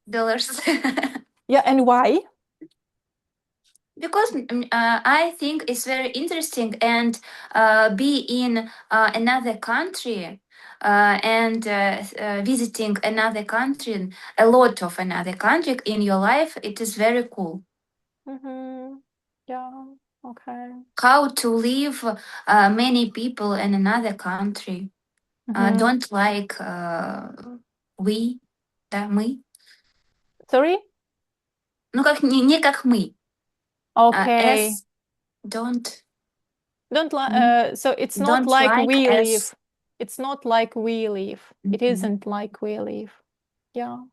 C: Dollars.
A: Yeah, and why?
C: Because I think it's very interesting and be in another country and visiting another country, a lot of another country in your life, it is very cool.
A: Mm-hmm. Yeah, okay.
C: How to live many people in another country
A: Mhm.
C: don't like we, да, мы.
A: Sorry?
C: Ну, как не как мы.
A: Okay.
C: As don't
A: So it's not
C: don't
A: like
C: like
A: we
C: as
A: live. It's not like we live. It
C: Mhm.
A: isn't like we live. Yeah.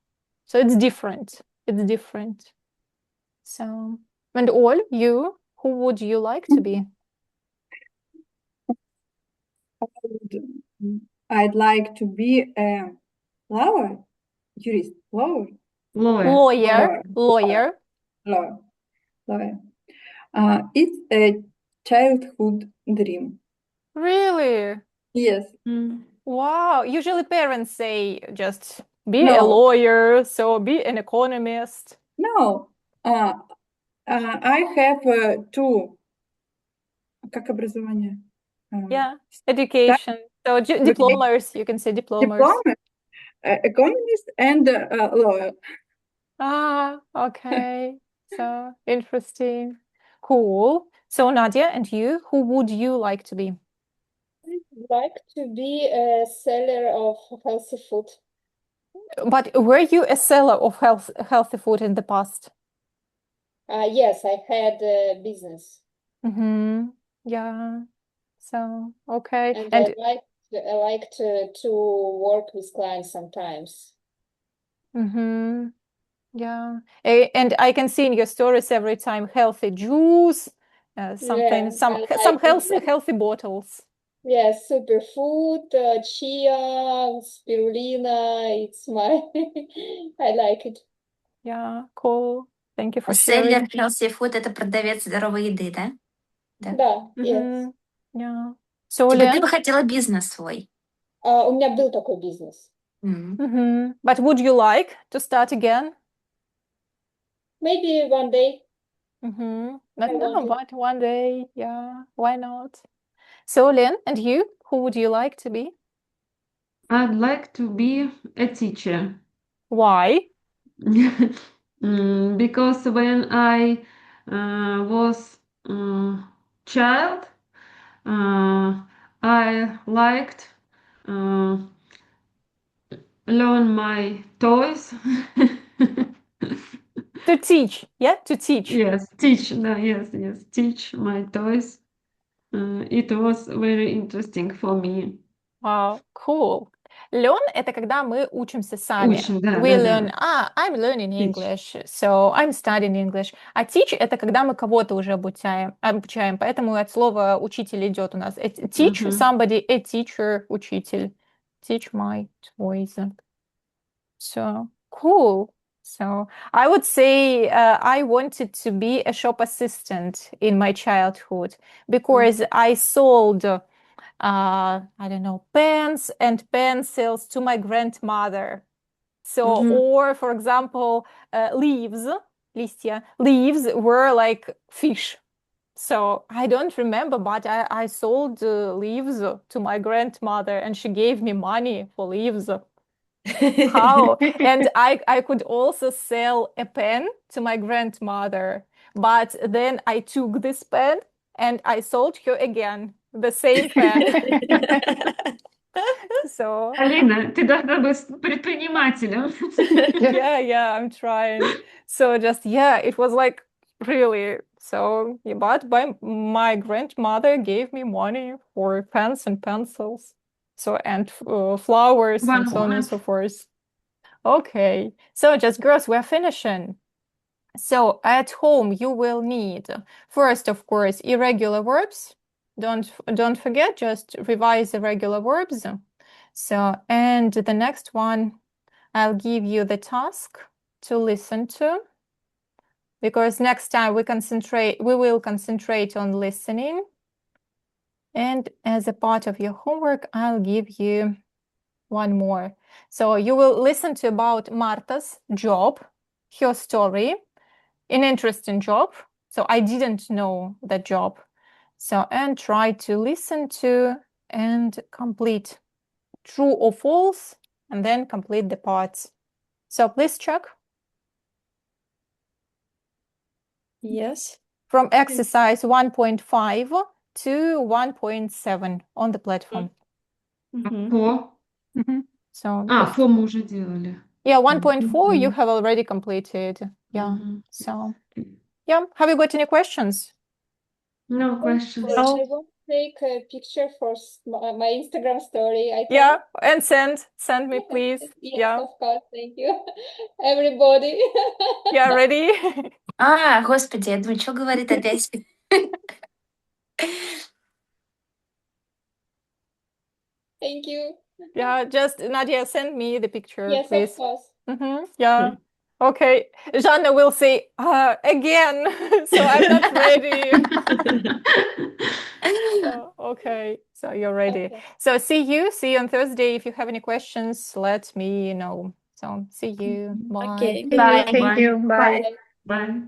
A: So it's different. It's different. So, and all you, who would you like to be?
F: I'd like to be a lawyer, jurist, lawyer,
A: Lawyer. Lawyer.
F: lawyer, lawyer. It's a childhood dream.
A: Really?
F: Yes.
A: Wow. Usually parents say just be a
F: No.
A: lawyer, so be an economist.
F: No. I have two. Как образование?
A: Yeah. Education. So diplomas, you can say diplomas.
F: Diploma, economist, and lawyer.
A: Ah, okay. So interesting. Cool. So Nadia, and you, who would you like to be?
E: I'd like to be a seller of healthy food.
A: But were you a seller of healthy food in the past?
E: Yes, I had a business,
A: Mm-hmm. Yeah. So okay.
E: and
A: And
E: I like to work with clients sometimes.
A: mm-hmm. Yeah. And I can see in your stories every time healthy juice, something,
E: Yeah,
A: some
E: I
A: some
E: like
A: healthy bottles.
E: Yes, superfood, chia, spirulina. It's my, I like it.
A: Yeah, cool. Thank you for
C: Селлер
A: sharing.
C: healthy food это продавец здоровой еды, да? Да.
E: Да, yes.
A: Mm-hmm. Yeah. So
C: Типа
A: Лен?
C: ты бы хотела бизнес свой.
E: У меня был такой бизнес.
A: Mm-hmm. But would you like to start again?
E: Maybe one day
A: Mm-hmm. But
E: I
A: no,
E: want it.
A: but one day, yeah, why not? So Lynn, and you, who would you like to be?
D: I'd like to be a teacher.
A: Why?
D: Because when I was child, I liked learn my toys.
A: To teach, yeah, to teach.
D: Yes, teach. No, yes, teach my toys. It was very interesting for me.
A: Wow, cool. Learn — это когда мы учимся сами.
D: Учим, да,
A: We
D: да,
A: learn,
D: да.
A: I'm learning
D: Teach.
A: English, so I'm studying English. А teach — это когда мы кого-то уже обучаем. Поэтому от слова учитель идет у нас. Teach somebody, a teacher, учитель. Teach my toys. So cool. So I would say I wanted to be a shop assistant in my childhood because I sold, I don't know, pens and pencils to my grandmother. So, or for example, leaves, листья, leaves were like fish. So I don't remember, but I sold leaves to my grandmother and she gave me money for leaves. How? And I could also sell a pen to my grandmother, but then I took this pen and I sold her again the same pen. So
D: Алина, ты должна быть предпринимателем.
A: yeah, I'm trying. So just it was like really so. But my grandmother gave me money for pens and pencils, so and flowers and so on and so forth. Okay, so just girls, we're finishing. So at home, you will need first, of course, irregular verbs. Don't forget, just revise irregular verbs. So, and the next one, I'll give you the task to listen to, because next time we will concentrate on listening. And as a part of your homework, I'll give you one more. So you will listen to about Marta's job, her story, an interesting job. So I didn't know that job. So, and try to listen to and complete true or false, and then complete the parts. So please check.
B: Yes.
A: From exercise 1.5 to 1.7 on the platform.
D: По.
A: So
D: По мы уже делали.
A: yeah, 1.4 you have already completed. Yeah. So yeah, have you got any questions?
D: No questions.
E: I want to take a picture for my Instagram story.
A: Yeah, and send me, please.
E: Yes,
A: Yeah.
E: of course. Thank you, everybody.
A: Yeah, ready?
C: Господи, я думаю, что говорит опять?
E: Thank you.
A: Yeah, just Nadia, send me the picture,
E: Yes,
A: please.
E: of course.
A: Yeah. Okay. Jana will say again, so I'm not ready. So, okay, so you're ready.
E: Okay.
A: So see you on Thursday. If you have any questions, let me know. So see you. Bye.
B: Okay.
I: Thank you. Bye.
D: Bye.